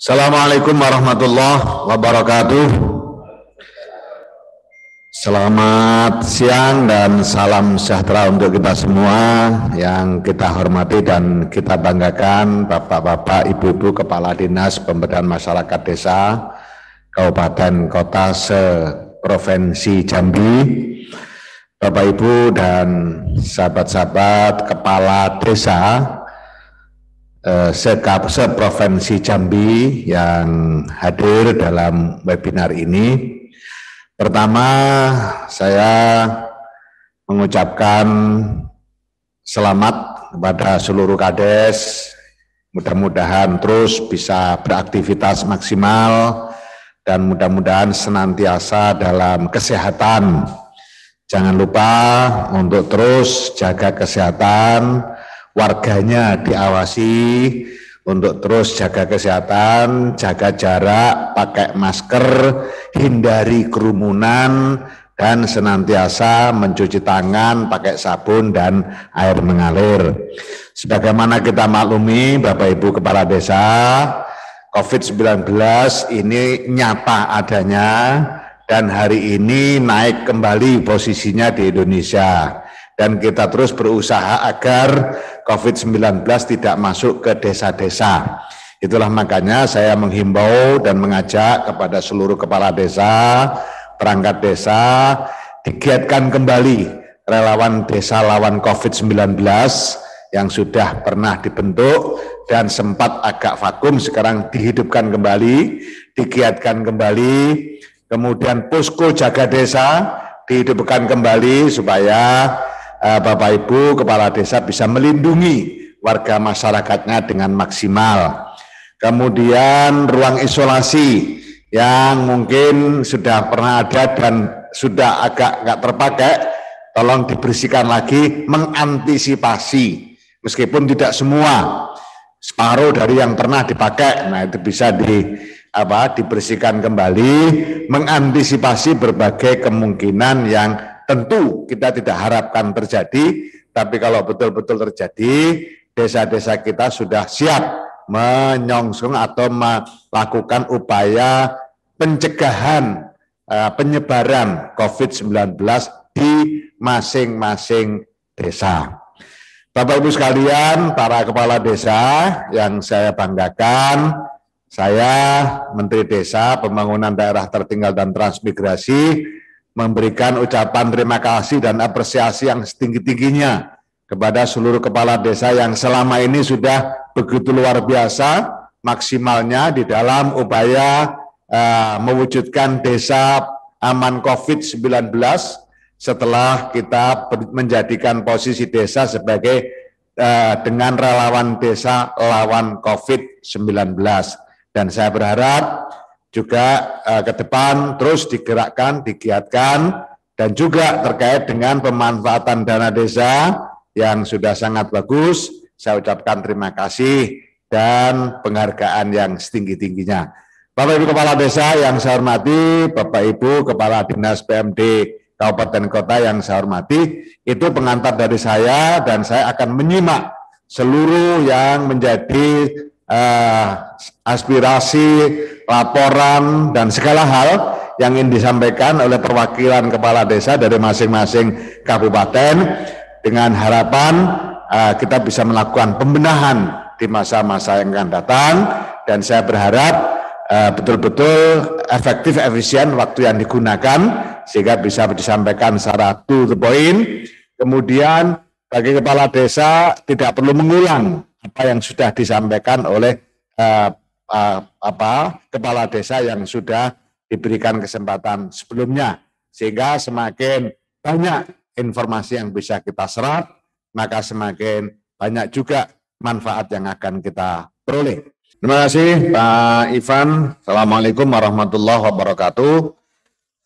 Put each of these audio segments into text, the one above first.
Assalamualaikum warahmatullahi wabarakatuh. Selamat siang dan salam sejahtera untuk kita semua yang kita hormati dan kita banggakan, Bapak-bapak, Ibu-ibu Kepala Dinas Pemberdayaan Masyarakat Desa, Kabupaten Kota se-Provinsi Jambi, Bapak Ibu dan sahabat-sahabat Kepala Desa se-Provinsi Jambi yang hadir dalam webinar ini. Pertama, saya mengucapkan selamat kepada seluruh Kades, mudah-mudahan terus bisa beraktivitas maksimal dan mudah-mudahan senantiasa dalam kesehatan. Jangan lupa untuk terus jaga kesehatan, warganya diawasi untuk terus jaga kesehatan, jaga jarak, pakai masker, hindari kerumunan, dan senantiasa mencuci tangan pakai sabun dan air mengalir. Sebagaimana kita maklumi, Bapak Ibu Kepala Desa, COVID-19 ini nyata adanya dan hari ini naik kembali posisinya di Indonesia. Dan kita terus berusaha agar COVID-19 tidak masuk ke desa-desa. Itulah makanya saya menghimbau dan mengajak kepada seluruh kepala desa, perangkat desa, digiatkan kembali relawan desa lawan COVID-19 yang sudah pernah dibentuk dan sempat agak vakum, sekarang dihidupkan kembali, digiatkan kembali, kemudian posko jaga desa dihidupkan kembali supaya Bapak Ibu Kepala Desa bisa melindungi warga masyarakatnya dengan maksimal. Kemudian ruang isolasi yang mungkin sudah pernah ada dan sudah agak nggak terpakai, tolong dibersihkan lagi, mengantisipasi. Meskipun tidak semua, separuh dari yang pernah dipakai, nah itu bisa dibersihkan kembali, mengantisipasi berbagai kemungkinan yang tentu kita tidak harapkan terjadi, tapi kalau betul-betul terjadi, desa-desa kita sudah siap menyongsong atau melakukan upaya pencegahan penyebaran COVID-19 di masing-masing desa. Bapak Ibu sekalian, para kepala desa yang saya banggakan, saya Menteri Desa, Pembangunan Daerah Tertinggal dan Transmigrasi memberikan ucapan terima kasih dan apresiasi yang setinggi-tingginya kepada seluruh kepala desa yang selama ini sudah begitu luar biasa maksimalnya di dalam upaya mewujudkan desa aman COVID-19 setelah kita menjadikan posisi desa sebagai dengan relawan desa lawan COVID-19. Dan saya berharap juga ke depan terus digerakkan, digiatkan, dan juga terkait dengan pemanfaatan dana desa yang sudah sangat bagus. Saya ucapkan terima kasih dan penghargaan yang setinggi-tingginya. Bapak Ibu Kepala Desa yang saya hormati, Bapak Ibu Kepala Dinas PMD Kabupaten Kota yang saya hormati, itu pengantar dari saya dan saya akan menyimak seluruh yang menjadi aspirasi, laporan, dan segala hal yang ingin disampaikan oleh perwakilan kepala desa dari masing-masing kabupaten dengan harapan kita bisa melakukan pembenahan di masa-masa yang akan datang, dan saya berharap betul-betul efektif, efisien waktu yang digunakan sehingga bisa disampaikan secara to the point. Kemudian bagi kepala desa tidak perlu mengulang apa yang sudah disampaikan oleh kepala desa yang sudah diberikan kesempatan sebelumnya, sehingga semakin banyak informasi yang bisa kita serap, maka semakin banyak juga manfaat yang akan kita peroleh. Terima kasih Pak Ivan. Assalamualaikum warahmatullahi wabarakatuh.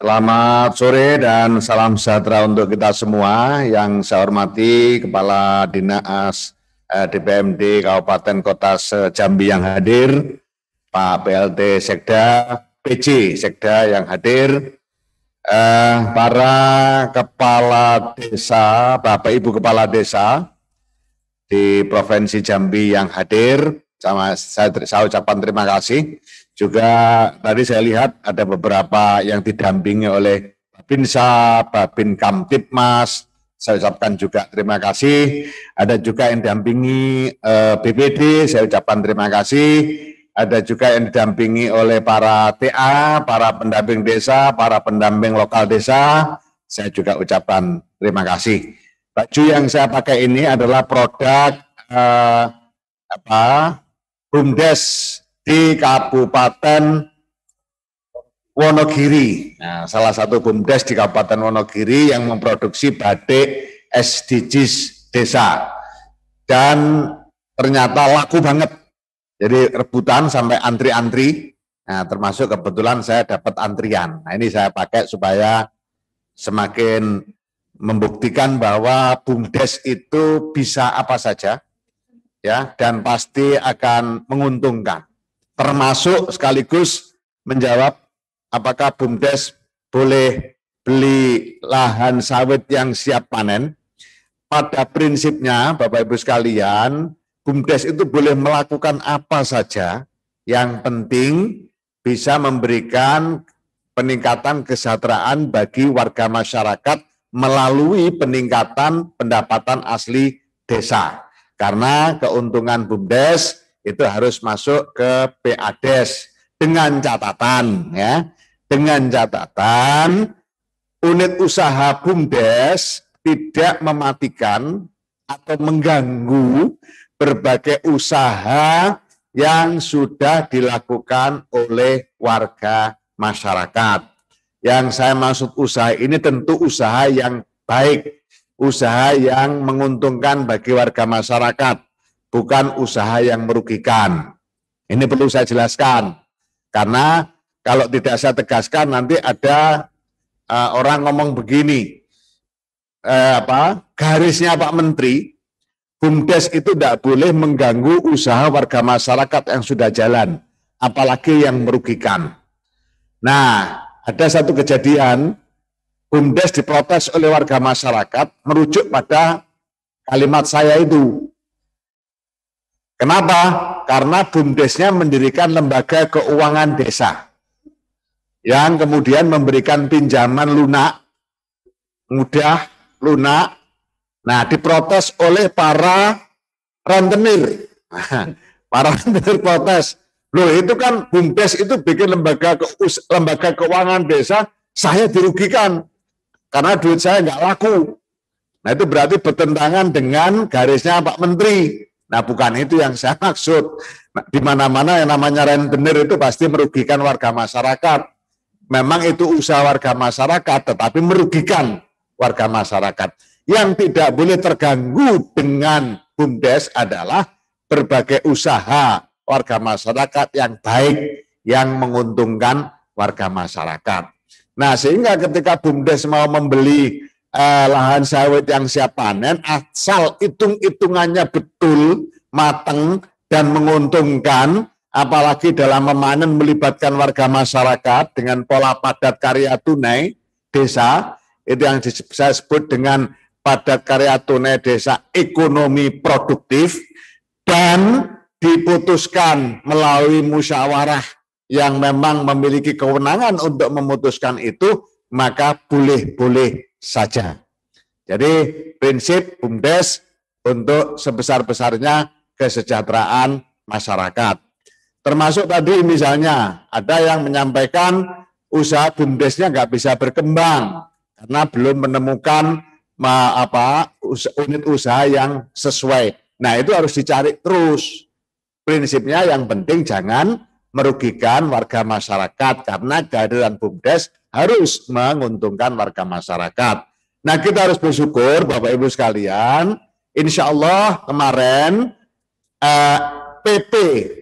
Selamat sore dan salam sejahtera untuk kita semua. Yang saya hormati Kepala Dinas DPMD Kabupaten Kota se-Jambi yang hadir, Pak PLT Sekda, PJ Sekda yang hadir, para kepala desa, Bapak Ibu Kepala Desa di Provinsi Jambi yang hadir, saya ucapkan terima kasih. Juga tadi saya lihat ada beberapa yang didampingi oleh Babinsa, Babin Kamtipmas, saya ucapkan juga terima kasih. Ada juga yang didampingi BPD, saya ucapkan terima kasih. Ada juga yang didampingi oleh para TA, para pendamping desa, para pendamping lokal desa, saya juga ucapkan terima kasih. Baju yang saya pakai ini adalah produk BUMDes di Kabupaten Wonogiri. Nah, salah satu BUMDes di Kabupaten Wonogiri yang memproduksi batik SDGs desa. Dan ternyata laku banget. Jadi rebutan sampai antri-antri. Nah, termasuk kebetulan saya dapat antrian. Nah, ini saya pakai supaya semakin membuktikan bahwa BUMDes itu bisa apa saja, ya, dan pasti akan menguntungkan. Termasuk sekaligus menjawab apakah BUMDes boleh beli lahan sawit yang siap panen. Pada prinsipnya, Bapak Ibu sekalian, BUMDes itu boleh melakukan apa saja, yang penting bisa memberikan peningkatan kesejahteraan bagi warga masyarakat melalui peningkatan pendapatan asli desa. Karena keuntungan BUMDes itu harus masuk ke PADes dengan catatan, ya, dengan catatan unit usaha BUMDes tidak mematikan atau mengganggu berbagai usaha yang sudah dilakukan oleh warga masyarakat. Yang saya maksud usaha ini tentu usaha yang baik, usaha yang menguntungkan bagi warga masyarakat, bukan usaha yang merugikan. Ini perlu saya jelaskan, karena kalau tidak saya tegaskan nanti ada orang ngomong begini, garisnya Pak Menteri, BUMDes itu tidak boleh mengganggu usaha warga masyarakat yang sudah jalan, apalagi yang merugikan. Nah, ada satu kejadian, BUMDes diprotes oleh warga masyarakat merujuk pada kalimat saya itu. Kenapa? Karena BUMDesnya mendirikan lembaga keuangan desa yang kemudian memberikan pinjaman lunak, mudah, lunak. Nah, diprotes oleh para rentenir. Para rentenir protes. Loh, itu kan BUMDes itu bikin lembaga keuangan desa, saya dirugikan karena duit saya nggak laku. Nah, itu berarti bertentangan dengan garisnya Pak Menteri. Nah, bukan itu yang saya maksud. Nah, di mana-mana yang namanya rentenir itu pasti merugikan warga masyarakat. Memang itu usaha warga masyarakat, tetapi merugikan warga masyarakat. Yang tidak boleh terganggu dengan BUMDes adalah berbagai usaha warga masyarakat yang baik, yang menguntungkan warga masyarakat. Nah, sehingga ketika BUMDes mau membeli lahan sawit yang siap panen, asal hitung-hitungannya betul, matang, dan menguntungkan, apalagi dalam memanen melibatkan warga masyarakat dengan pola padat karya tunai desa, itu yang saya sebut dengan padat karya tunai desa ekonomi produktif, dan diputuskan melalui musyawarah yang memang memiliki kewenangan untuk memutuskan itu, maka boleh-boleh saja. Jadi prinsip BUMDes untuk sebesar-besarnya kesejahteraan masyarakat. Termasuk tadi misalnya ada yang menyampaikan usaha BUMDesnya nggak bisa berkembang karena belum menemukan unit usaha yang sesuai. Nah, itu harus dicari terus. Prinsipnya yang penting jangan merugikan warga masyarakat, karena kehadiran BUMDes harus menguntungkan warga masyarakat. Nah, kita harus bersyukur Bapak Ibu sekalian, insya Allah kemarin PP,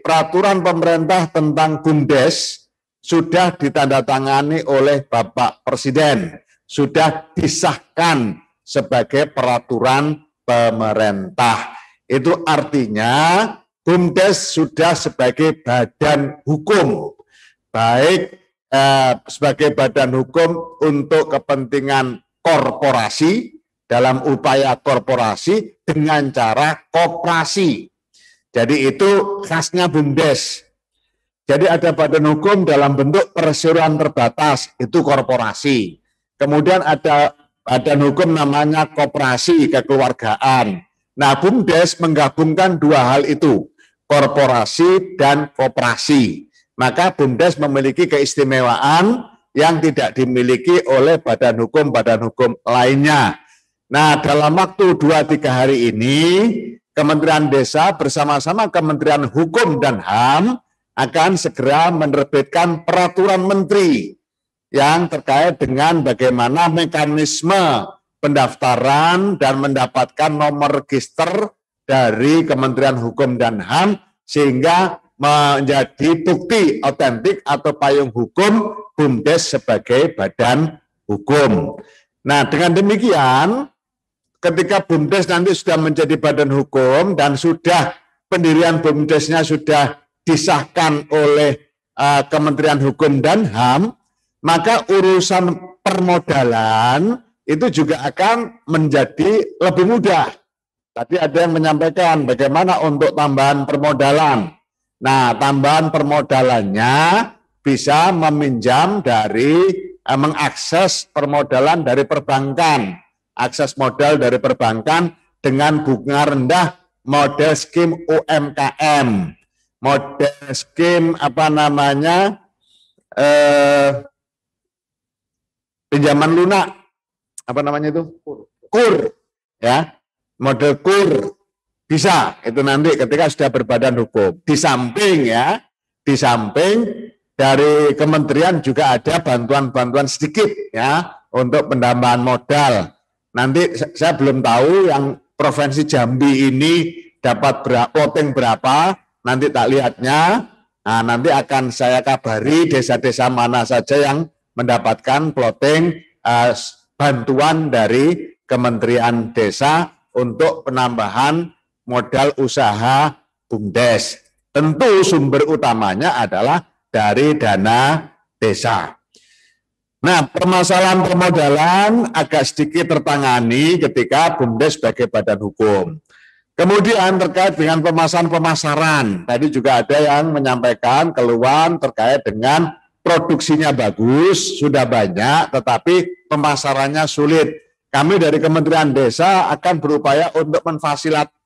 peraturan pemerintah tentang BUMDes, sudah ditandatangani oleh Bapak Presiden, sudah disahkan sebagai peraturan pemerintah. Itu artinya BUMDes sudah sebagai badan hukum, baik sebagai badan hukum untuk kepentingan korporasi dalam upaya korporasi dengan cara koperasi. Jadi itu khasnya BUMDes. Jadi ada badan hukum dalam bentuk perseroan terbatas, itu korporasi. Kemudian ada badan hukum namanya koperasi kekeluargaan. Nah, BUMDes menggabungkan dua hal itu, korporasi dan koperasi. Maka BUMDes memiliki keistimewaan yang tidak dimiliki oleh badan hukum lainnya. Nah, dalam waktu 2-3 hari ini, Kementerian Desa bersama-sama Kementerian Hukum dan HAM akan segera menerbitkan peraturan menteri yang terkait dengan bagaimana mekanisme pendaftaran dan mendapatkan nomor register dari Kementerian Hukum dan HAM sehingga menjadi bukti otentik atau payung hukum BUMDes sebagai badan hukum. Nah, dengan demikian ketika BUMDes nanti sudah menjadi badan hukum dan sudah pendirian BUMDesnya sudah disahkan oleh Kementerian Hukum dan HAM, maka urusan permodalan itu juga akan menjadi lebih mudah. Tadi ada yang menyampaikan bagaimana untuk tambahan permodalan. Nah, tambahan permodalannya bisa meminjam dari mengakses permodalan dari perbankan. Akses modal dari perbankan dengan bunga rendah model skim UMKM, model skim pinjaman lunak, KUR, ya, model KUR bisa itu nanti ketika sudah berbadan hukum. Di samping dari kementerian juga ada bantuan-bantuan sedikit ya untuk penambahan modal. Nanti saya belum tahu yang Provinsi Jambi ini dapat plotting berapa, nanti tak lihatnya. Nah, nanti akan saya kabari desa-desa mana saja yang mendapatkan plotting bantuan dari Kementerian Desa untuk penambahan modal usaha BUMDes. Tentu sumber utamanya adalah dari dana desa. Nah, permasalahan permodalan agak sedikit tertangani ketika BUMDes sebagai badan hukum. Kemudian terkait dengan permasalahan pemasaran, tadi juga ada yang menyampaikan keluhan terkait dengan produksinya bagus, sudah banyak, tetapi pemasarannya sulit. Kami dari Kementerian Desa akan berupaya untuk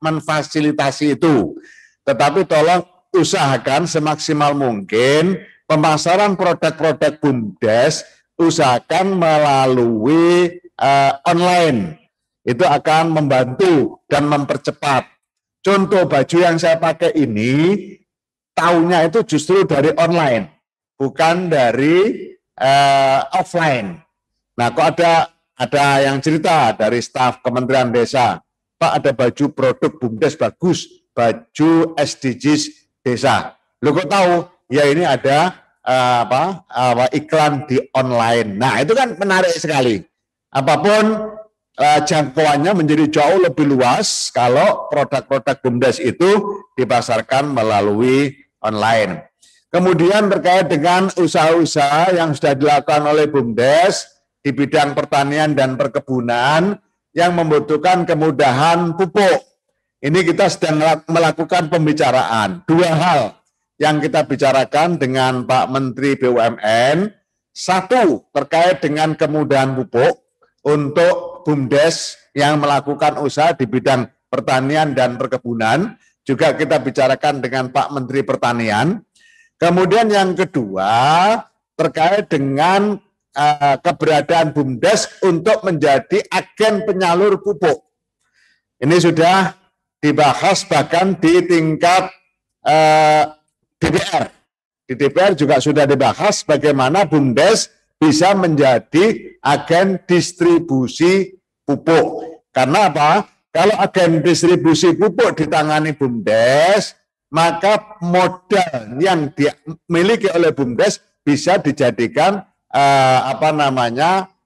memfasilitasi itu. Tetapi tolong usahakan semaksimal mungkin pemasaran produk-produk BUMDes usahakan melalui online. Itu akan membantu dan mempercepat. Contoh baju yang saya pakai ini, tahunya itu justru dari online, bukan dari offline. Nah, kok ada yang cerita dari staf Kementerian Desa, Pak ada baju produk BUMDes bagus, baju SDGs desa. Lo kok tahu? Ya ini ada iklan di online. Nah, itu kan menarik sekali. Apapun jangkauannya menjadi jauh lebih luas kalau produk-produk BUMDes itu dipasarkan melalui online. Kemudian terkait dengan usaha-usaha yang sudah dilakukan oleh BUMDes di bidang pertanian dan perkebunan yang membutuhkan kemudahan pupuk. Ini kita sedang melakukan pembicaraan. Dua hal yang kita bicarakan dengan Pak Menteri BUMN, satu terkait dengan kemudahan pupuk untuk BUMDes yang melakukan usaha di bidang pertanian dan perkebunan, juga kita bicarakan dengan Pak Menteri Pertanian. Kemudian yang kedua terkait dengan keberadaan BUMDes untuk menjadi agen penyalur pupuk. Ini sudah dibahas bahkan di tingkat DPR. Di DPR juga sudah dibahas bagaimana BUMDes bisa menjadi agen distribusi pupuk. Karena apa? Kalau agen distribusi pupuk ditangani BUMDes, maka modal yang dimiliki oleh BUMDes bisa dijadikan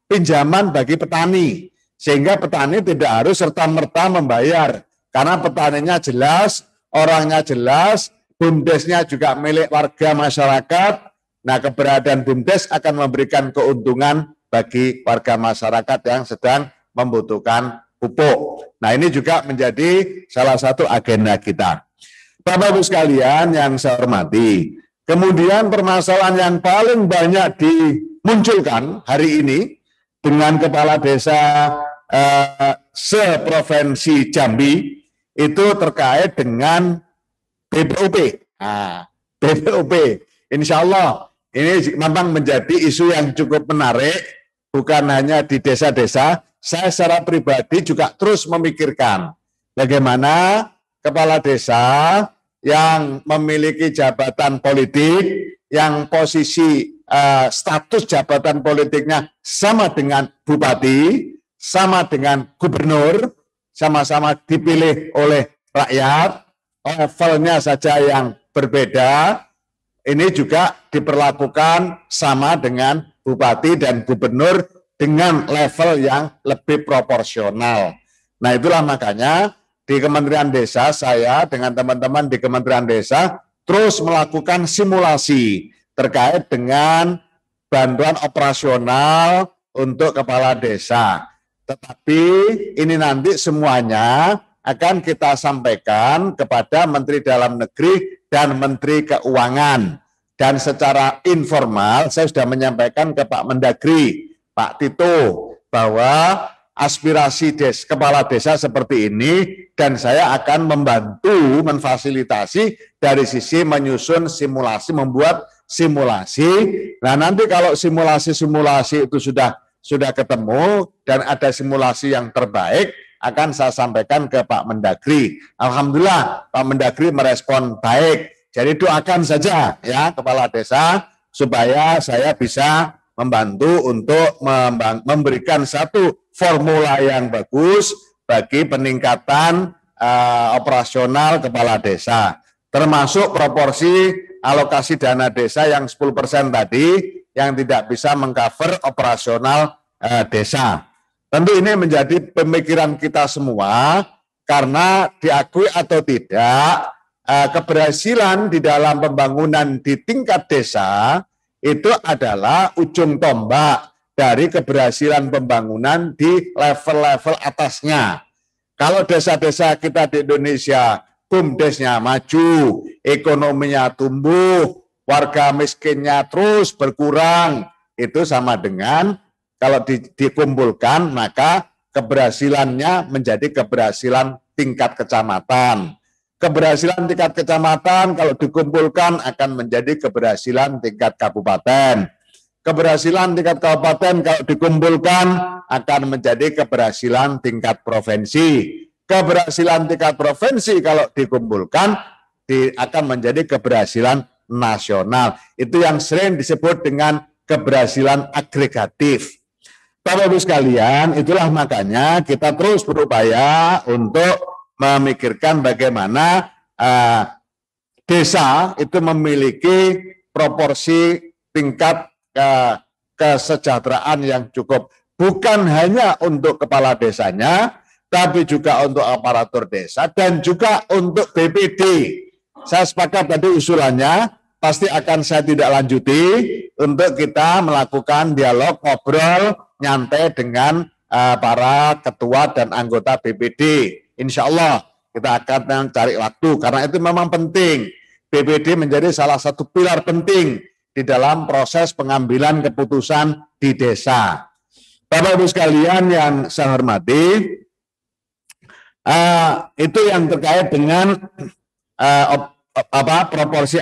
pinjaman bagi petani. Sehingga petani tidak harus serta-merta membayar. Karena petaninya jelas, orangnya jelas, BUMDesnya juga milik warga masyarakat. Nah, keberadaan BUMDes akan memberikan keuntungan bagi warga masyarakat yang sedang membutuhkan pupuk. Nah, ini juga menjadi salah satu agenda kita. Bapak Ibu sekalian yang saya hormati, kemudian permasalahan yang paling banyak dimunculkan hari ini dengan kepala desa seprovinsi Jambi itu terkait dengan BPUP. Nah, BPUP, insya Allah ini memang menjadi isu yang cukup menarik, bukan hanya di desa-desa. Saya secara pribadi juga terus memikirkan bagaimana kepala desa yang memiliki jabatan politik, yang posisi status jabatan politiknya sama dengan bupati, sama dengan gubernur, sama-sama dipilih oleh rakyat, levelnya saja yang berbeda, ini juga diperlakukan sama dengan bupati dan gubernur dengan level yang lebih proporsional. Nah, itulah makanya di Kementerian Desa, saya dengan teman-teman di Kementerian Desa terus melakukan simulasi terkait dengan bantuan operasional untuk kepala desa. Tetapi ini nanti semuanya akan kita sampaikan kepada Menteri Dalam Negeri dan Menteri Keuangan. Dan secara informal saya sudah menyampaikan ke Pak Mendagri, Pak Tito, bahwa aspirasi kepala desa seperti ini dan saya akan membantu memfasilitasi dari sisi menyusun simulasi, membuat simulasi. Nah, nanti kalau simulasi-simulasi itu sudah ketemu dan ada simulasi yang terbaik, akan saya sampaikan ke Pak Mendagri. Alhamdulillah Pak Mendagri merespon baik. Jadi doakan saja ya kepala desa supaya saya bisa membantu untuk memberikan satu formula yang bagus bagi peningkatan operasional kepala desa. Termasuk proporsi alokasi dana desa yang 10% tadi yang tidak bisa mengcover operasional desa. Tentu ini menjadi pemikiran kita semua karena diakui atau tidak, keberhasilan di dalam pembangunan di tingkat desa itu adalah ujung tombak dari keberhasilan pembangunan di level-level atasnya. Kalau desa-desa kita di Indonesia, BUMDesnya maju, ekonominya tumbuh, warga miskinnya terus berkurang, itu sama dengan kalau dikumpulkan maka keberhasilannya menjadi keberhasilan tingkat kecamatan. Keberhasilan tingkat kecamatan kalau dikumpulkan akan menjadi keberhasilan tingkat kabupaten. Keberhasilan tingkat kabupaten kalau dikumpulkan akan menjadi keberhasilan tingkat provinsi. Keberhasilan tingkat provinsi kalau dikumpulkan akan menjadi keberhasilan nasional. Itu yang sering disebut dengan keberhasilan agregatif. Bapak Ibu sekalian, itulah makanya kita terus berupaya untuk memikirkan bagaimana desa itu memiliki proporsi tingkat kesejahteraan yang cukup. Bukan hanya untuk kepala desanya, tapi juga untuk aparatur desa dan juga untuk BPD. Saya sepakat tadi usulannya, pasti akan saya tidak lanjuti untuk kita melakukan dialog, ngobrol, nyantai dengan para ketua dan anggota BPD. Insya Allah kita akan cari waktu, karena itu memang penting. BPD menjadi salah satu pilar penting di dalam proses pengambilan keputusan di desa. Bapak Ibu sekalian yang saya hormati, itu yang terkait dengan proporsi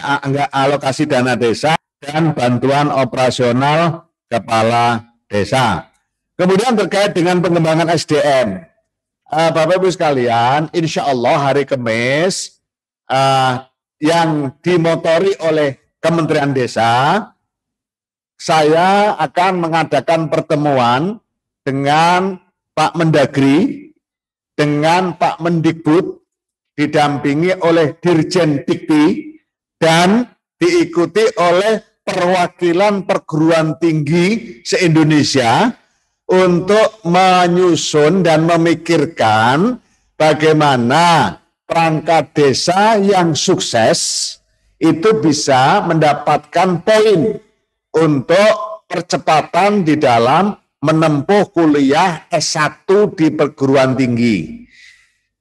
alokasi dana desa dan bantuan operasional kepala desa. Kemudian terkait dengan pengembangan SDM, Bapak Ibu sekalian, insya Allah hari Kamis yang dimotori oleh Kementerian Desa, saya akan mengadakan pertemuan dengan Pak Mendagri, dengan Pak Mendikbud, didampingi oleh Dirjen Dikti, dan diikuti oleh perwakilan perguruan tinggi se-Indonesia untuk menyusun dan memikirkan bagaimana perangkat desa yang sukses itu bisa mendapatkan poin untuk percepatan di dalam menempuh kuliah S1 di perguruan tinggi.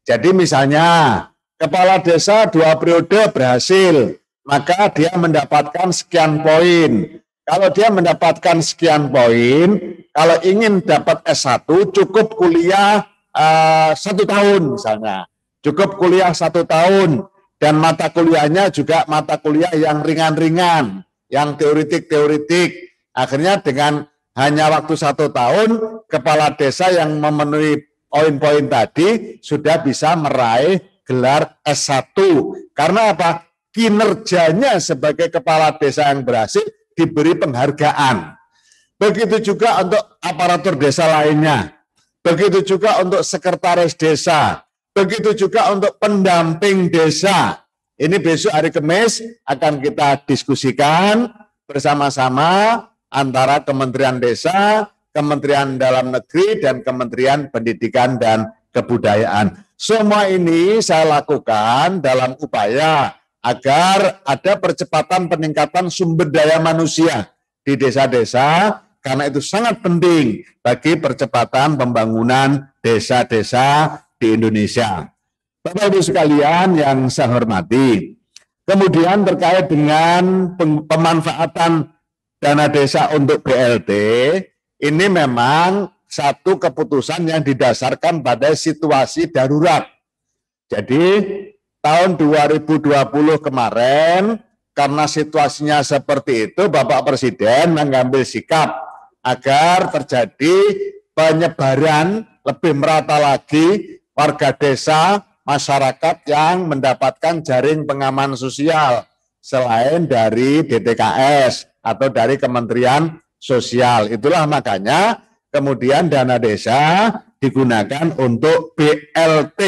Jadi misalnya kepala desa 2 periode berhasil, maka dia mendapatkan sekian poin. Kalau dia mendapatkan sekian poin, kalau ingin dapat S1 cukup kuliah 1 tahun misalnya. Cukup kuliah 1 tahun dan mata kuliahnya juga mata kuliah yang ringan-ringan, yang teoritik-teoritik. Akhirnya dengan hanya waktu 1 tahun, kepala desa yang memenuhi poin-poin tadi sudah bisa meraih gelar S1. Karena apa? Kinerjanya sebagai kepala desa yang berhasil diberi penghargaan. Begitu juga untuk aparatur desa lainnya. Begitu juga untuk sekretaris desa. Begitu juga untuk pendamping desa. Ini besok hari Kamis akan kita diskusikan bersama-sama antara Kementerian Desa, Kementerian Dalam Negeri, dan Kementerian Pendidikan dan Kebudayaan. Semua ini saya lakukan dalam upaya agar ada percepatan peningkatan sumber daya manusia di desa-desa, karena itu sangat penting bagi percepatan pembangunan desa-desa di Indonesia. Bapak Ibu sekalian yang saya hormati, kemudian terkait dengan pemanfaatan dana desa untuk BLT, ini memang satu keputusan yang didasarkan pada situasi darurat. Jadi tahun 2020 kemarin, karena situasinya seperti itu, Bapak Presiden mengambil sikap agar terjadi penyebaran lebih merata lagi warga desa, masyarakat yang mendapatkan jaring pengaman sosial selain dari DTKS atau dari Kementerian Sosial. Itulah makanya kemudian dana desa digunakan untuk BLT,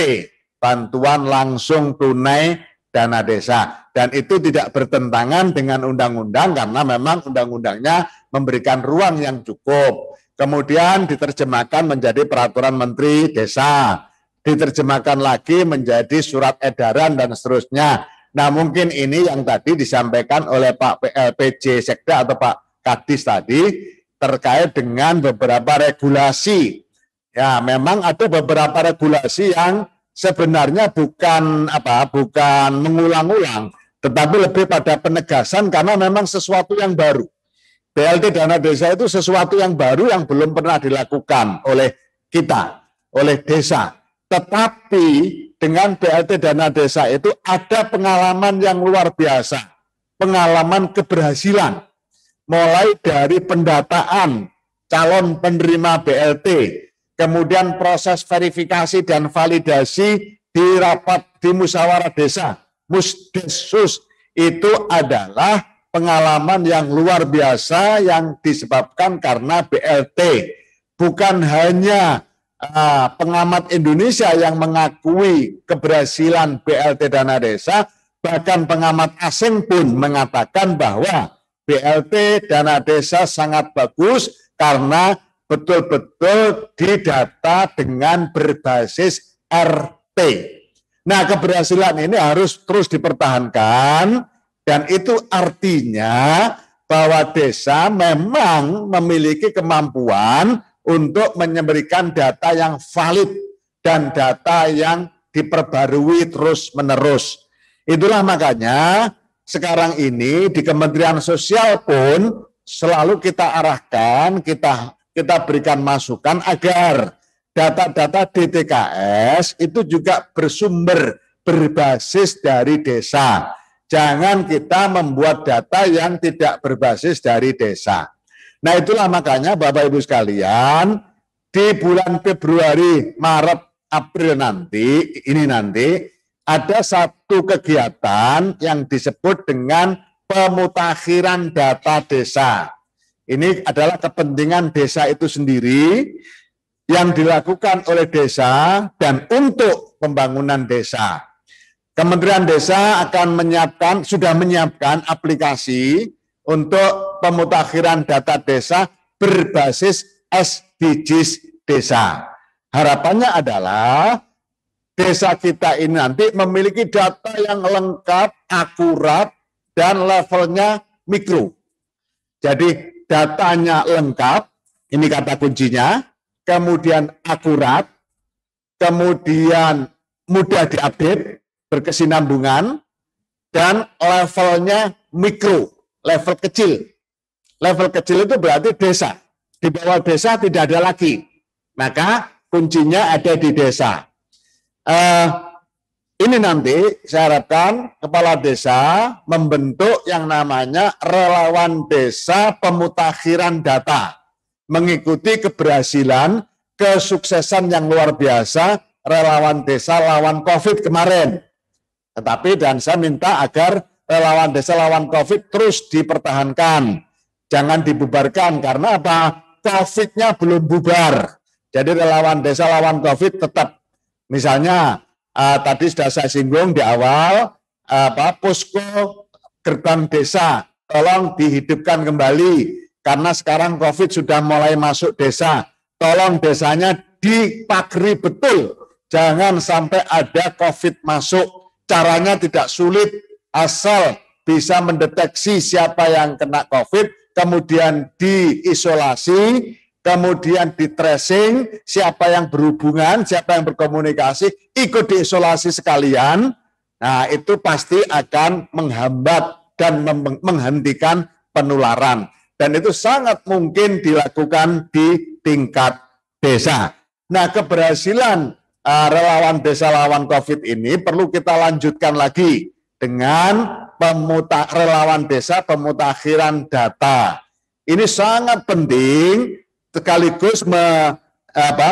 bantuan langsung tunai dana desa. Dan itu tidak bertentangan dengan undang-undang karena memang undang-undangnya memberikan ruang yang cukup. Kemudian diterjemahkan menjadi peraturan Menteri Desa, diterjemahkan lagi menjadi surat edaran dan seterusnya. Nah, mungkin ini yang tadi disampaikan oleh Pak PJ Sekda atau Pak Kadis tadi terkait dengan beberapa regulasi. Ya, memang ada beberapa regulasi yang sebenarnya bukan mengulang-ulang, tetapi lebih pada penegasan karena memang sesuatu yang baru. BLT dana desa itu sesuatu yang baru yang belum pernah dilakukan oleh kita, oleh desa. Tetapi dengan BLT dana desa itu ada pengalaman yang luar biasa, pengalaman keberhasilan, mulai dari pendataan calon penerima BLT, kemudian proses verifikasi dan validasi di rapat di musyawarah desa, Musdesus, itu adalah pengalaman yang luar biasa yang disebabkan karena BLT. Bukan hanya pengamat Indonesia yang mengakui keberhasilan BLT dana desa, bahkan pengamat asing pun mengatakan bahwa BLT dana desa sangat bagus karena betul-betul didata dengan berbasis RT. Nah, keberhasilan ini harus terus dipertahankan, dan itu artinya bahwa desa memang memiliki kemampuan untuk memberikan data yang valid dan data yang diperbarui terus-menerus. Itulah makanya sekarang ini di Kementerian Sosial pun selalu kita arahkan, kita berikan masukan agar data-data DTKS itu juga bersumber berbasis dari desa. Jangan kita membuat data yang tidak berbasis dari desa. Nah, itulah makanya Bapak Ibu sekalian, di bulan Februari, Maret, April nanti ada satu kegiatan yang disebut dengan pemutakhiran data desa. Ini adalah kepentingan desa itu sendiri yang dilakukan oleh desa dan untuk pembangunan desa. Kementerian Desa akan sudah menyiapkan aplikasi untuk pemutakhiran data desa berbasis SDGs desa. Harapannya adalah desa kita ini nanti memiliki data yang lengkap, akurat, dan levelnya mikro. Jadi datanya lengkap, ini kata kuncinya, kemudian akurat, kemudian mudah diupdate, berkesinambungan, dan levelnya mikro, level kecil. Level kecil itu berarti desa. Di bawah desa tidak ada lagi. Maka kuncinya ada di desa. Ini nanti saya harapkan kepala desa membentuk yang namanya relawan desa pemutakhiran data. Mengikuti keberhasilan, kesuksesan yang luar biasa relawan desa lawan COVID kemarin. Tetapi dan saya minta agar relawan desa lawan COVID terus dipertahankan. Jangan dibubarkan, karena apa? COVID-nya belum bubar. Jadi relawan desa lawan COVID tetap. Misalnya, tadi sudah saya singgung di awal, posko gerbang desa, tolong dihidupkan kembali. Karena sekarang COVID sudah mulai masuk desa. Tolong desanya dipagari betul. Jangan sampai ada COVID masuk. Caranya tidak sulit, asal bisa mendeteksi siapa yang kena COVID, kemudian diisolasi, kemudian di tracing, siapa yang berhubungan, siapa yang berkomunikasi, ikut diisolasi sekalian. Nah, itu pasti akan menghambat dan menghentikan penularan. Dan itu sangat mungkin dilakukan di tingkat desa. Nah, keberhasilan relawan desa lawan COVID ini perlu kita lanjutkan lagi dengan relawan desa pemutakhiran data. Ini sangat penting, sekaligus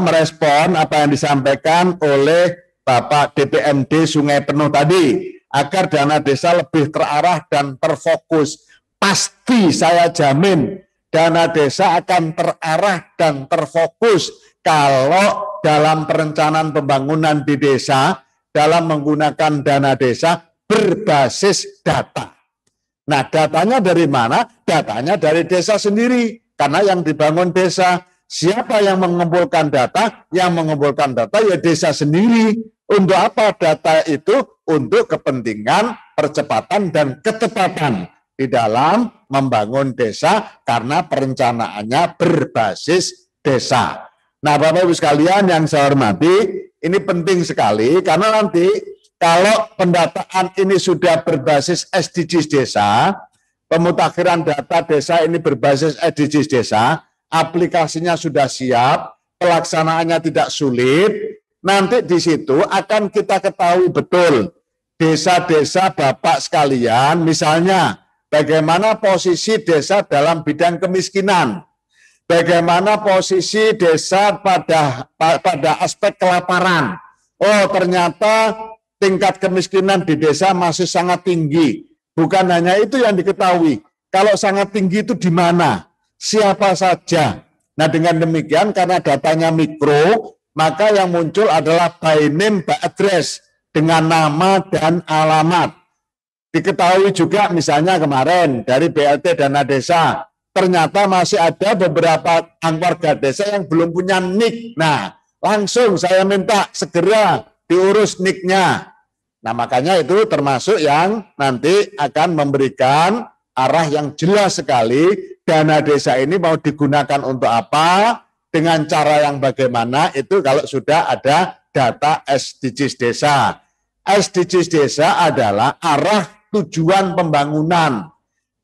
merespon apa yang disampaikan oleh Bapak DPMD Sungai Penuh tadi, agar dana desa lebih terarah dan terfokus. Pasti saya jamin dana desa akan terarah dan terfokus kalau dalam perencanaan pembangunan di desa, dalam menggunakan dana desa berbasis data. Nah, datanya dari mana? Datanya dari desa sendiri. Karena yang dibangun desa, siapa yang mengumpulkan data? Yang mengumpulkan data ya desa sendiri. Untuk apa data itu? Untuk kepentingan percepatan dan ketepatan di dalam membangun desa, karena perencanaannya berbasis desa. Nah, Bapak Ibu sekalian yang saya hormati, ini penting sekali, karena nanti kalau pendataan ini sudah berbasis SDGs desa, pemutakhiran data desa ini berbasis SDGs desa, aplikasinya sudah siap, pelaksanaannya tidak sulit, nanti di situ akan kita ketahui betul desa-desa Bapak sekalian, misalnya bagaimana posisi desa dalam bidang kemiskinan, bagaimana posisi desa pada aspek kelaparan. Oh, ternyata tingkat kemiskinan di desa masih sangat tinggi. Bukan hanya itu yang diketahui. Kalau sangat tinggi itu di mana? Siapa saja? Nah, dengan demikian karena datanya mikro, maka yang muncul adalah by name, by address, dengan nama dan alamat. Diketahui juga misalnya kemarin dari BLT Dana Desa, ternyata masih ada beberapa warga desa yang belum punya NIK. Nah, langsung saya minta segera diurus NIK-nya. Nah, makanya itu termasuk yang nanti akan memberikan arah yang jelas sekali dana desa ini mau digunakan untuk apa, dengan cara yang bagaimana, itu kalau sudah ada data SDGs desa. SDGs desa adalah arah tujuan pembangunan.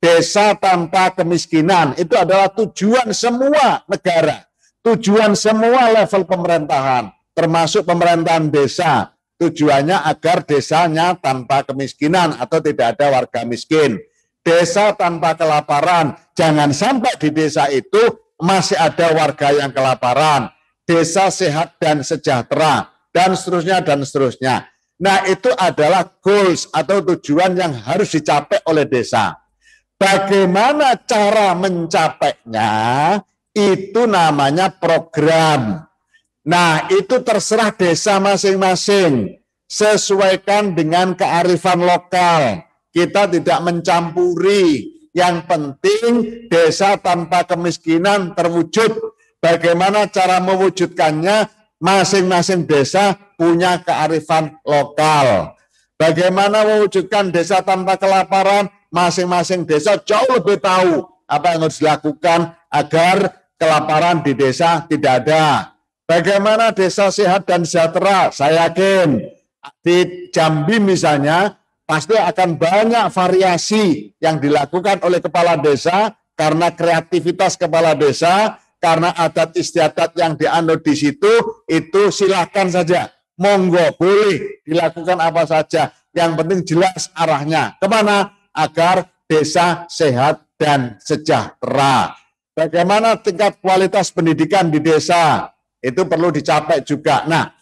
Desa tanpa kemiskinan itu adalah tujuan semua negara, tujuan semua level pemerintahan, termasuk pemerintahan desa. Tujuannya agar desanya tanpa kemiskinan atau tidak ada warga miskin. Desa tanpa kelaparan, jangan sampai di desa itu masih ada warga yang kelaparan. Desa sehat dan sejahtera, dan seterusnya, dan seterusnya. Nah, itu adalah goals atau tujuan yang harus dicapai oleh desa. Bagaimana cara mencapainya, itu namanya program. Nah, itu terserah desa masing-masing. Sesuaikan dengan kearifan lokal. Kita tidak mencampuri. Yang penting desa tanpa kemiskinan terwujud. Bagaimana cara mewujudkannya? Masing-masing desa punya kearifan lokal. Bagaimana mewujudkan desa tanpa kelaparan? Masing-masing desa jauh lebih tahu apa yang harus dilakukan agar kelaparan di desa tidak ada. Bagaimana desa sehat dan sejahtera? Saya yakin Di Jambi misalnya, pasti akan banyak variasi yang dilakukan oleh kepala desa karena kreativitas kepala desa, karena adat istiadat yang dianut di situ, itu silakan saja. Monggo, boleh dilakukan apa saja. Yang penting jelas arahnya. Kemana? Agar desa sehat dan sejahtera. Bagaimana tingkat kualitas pendidikan di desa? Itu perlu dicapai juga. Nah,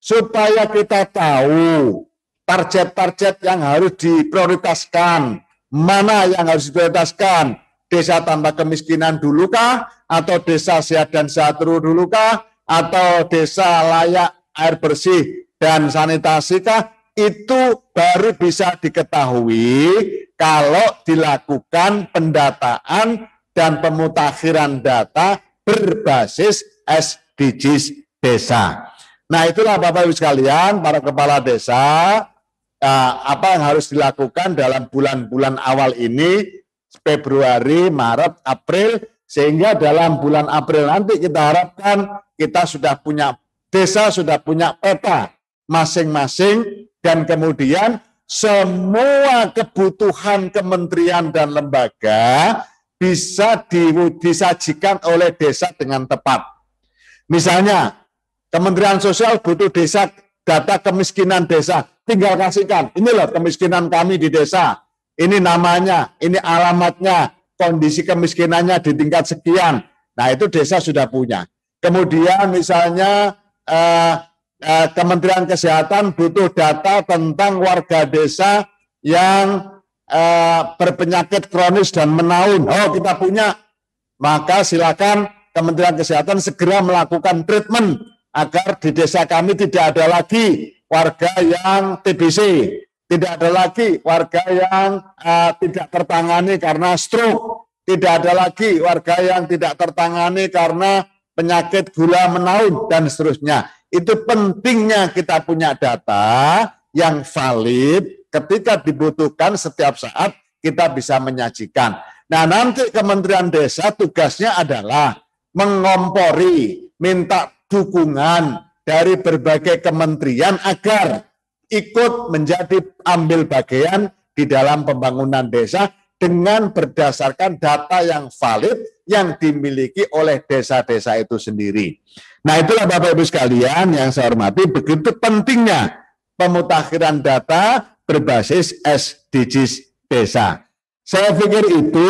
supaya kita tahu target-target yang harus diprioritaskan, mana yang harus diprioritaskan, desa tanpa kemiskinan dulukah, atau desa sehat dan sejahtera dulukah, atau desa layak air bersih dan sanitasikah, itu baru bisa diketahui kalau dilakukan pendataan dan pemutakhiran data berbasis SDGs desa. Nah, itulah Bapak Ibu sekalian, para kepala desa, apa yang harus dilakukan dalam bulan-bulan awal ini, Februari, Maret, April, sehingga dalam bulan April nanti kita harapkan kita sudah punya, desa sudah punya peta masing-masing, dan kemudian semua kebutuhan kementerian dan lembaga bisa disajikan oleh desa dengan tepat. Misalnya, Kementerian Sosial butuh desa, data kemiskinan desa, tinggal kasihkan, ini loh kemiskinan kami di desa, ini namanya, ini alamatnya, kondisi kemiskinannya di tingkat sekian. Nah, itu desa sudah punya. Kemudian misalnya Kementerian Kesehatan butuh data tentang warga desa yang berpenyakit kronis dan menaun. Oh, kita punya. Maka silakan Kementerian Kesehatan segera melakukan treatment agar di desa kami tidak ada lagi warga yang TBC, tidak ada lagi warga yang tidak tertangani karena stroke, tidak ada lagi warga yang tidak tertangani karena penyakit gula menaun, dan seterusnya. Itu pentingnya kita punya data yang valid, ketika dibutuhkan setiap saat kita bisa menyajikan. Nah, nanti Kementerian Desa tugasnya adalah mengompori, minta dukungan dari berbagai kementerian agar ikut menjadi ambil bagian di dalam pembangunan desa dengan berdasarkan data yang valid yang dimiliki oleh desa-desa itu sendiri. Nah, itulah Bapak Ibu sekalian yang saya hormati, begitu pentingnya pemutakhiran data berbasis SDGs desa. Saya pikir itu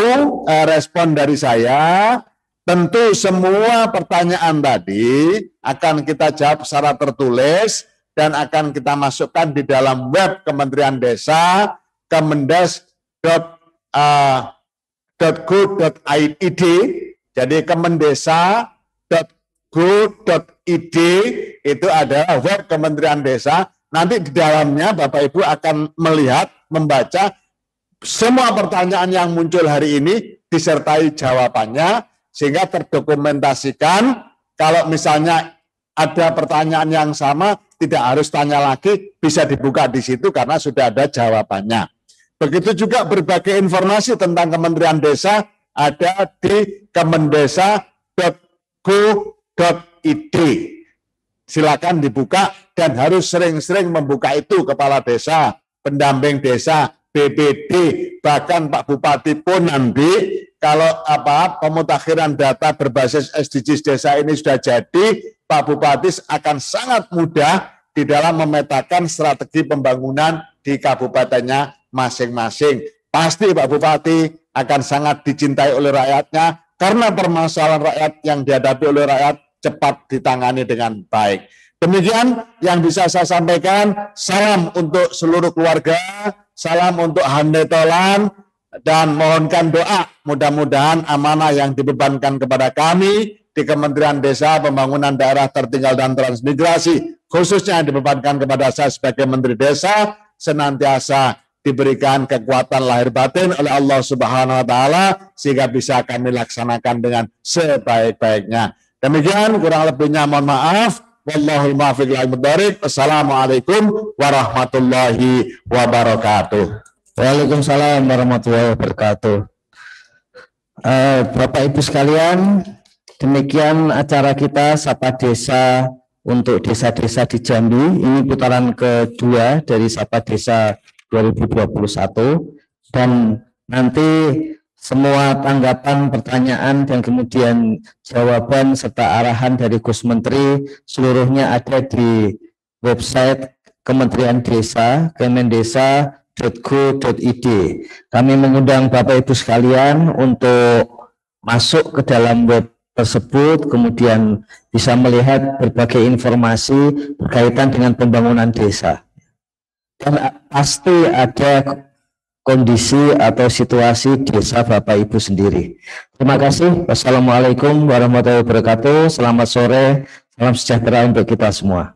respon dari saya. Tentu semua pertanyaan tadi akan kita jawab secara tertulis dan akan kita masukkan di dalam web Kementerian Desa, kemendes.go.id, jadi kemendesa.go.id itu adalah web Kementerian Desa. Nanti di dalamnya Bapak Ibu akan melihat, membaca semua pertanyaan yang muncul hari ini disertai jawabannya, sehingga terdokumentasikan. Kalau misalnya ada pertanyaan yang sama, tidak harus tanya lagi, bisa dibuka di situ karena sudah ada jawabannya. Begitu juga berbagai informasi tentang Kementerian Desa ada di kemendesa.go.id. Silakan dibuka, dan harus sering-sering membuka itu kepala desa, pendamping desa, BPD, bahkan Pak Bupati pun nanti kalau pemutakhiran data berbasis SDGs desa ini sudah jadi, Pak Bupati akan sangat mudah di dalam memetakan strategi pembangunan di kabupatennya masing-masing. Pasti Pak Bupati akan sangat dicintai oleh rakyatnya karena permasalahan rakyat yang dihadapi oleh rakyat cepat ditangani dengan baik. Demikian yang bisa saya sampaikan. Salam untuk seluruh keluarga, salam untuk handetolan, dan mohonkan doa mudah-mudahan amanah yang dibebankan kepada kami di Kementerian Desa, Pembangunan Daerah Tertinggal dan Transmigrasi, khususnya yang dibebankan kepada saya sebagai Menteri Desa, senantiasa diberikan kekuatan lahir batin oleh Allah Subhanahu wa Ta'ala, sehingga bisa kami laksanakan dengan sebaik-baiknya. Demikian, kurang lebihnya mohon maaf. Wallahul muwaffiq ila aqwamit thoriq. Wassalamualaikum warahmatullahi wabarakatuh. Waalaikumsalam warahmatullahi wabarakatuh. Bapak Ibu sekalian, demikian acara kita Sapa Desa untuk desa-desa di Jambi. Ini putaran kedua dari Sapa Desa 2021, dan nanti semua tanggapan, pertanyaan, dan kemudian jawaban serta arahan dari Gus Menteri seluruhnya ada di website Kementerian Desa, kemendesa.go.id. Kami mengundang Bapak Ibu sekalian untuk masuk ke dalam web tersebut, kemudian bisa melihat berbagai informasi berkaitan dengan pembangunan desa. Dan pasti ada kondisi atau situasi desa Bapak Ibu sendiri. Terima kasih. Wassalamualaikum warahmatullahi wabarakatuh. Selamat sore, salam sejahtera untuk kita semua.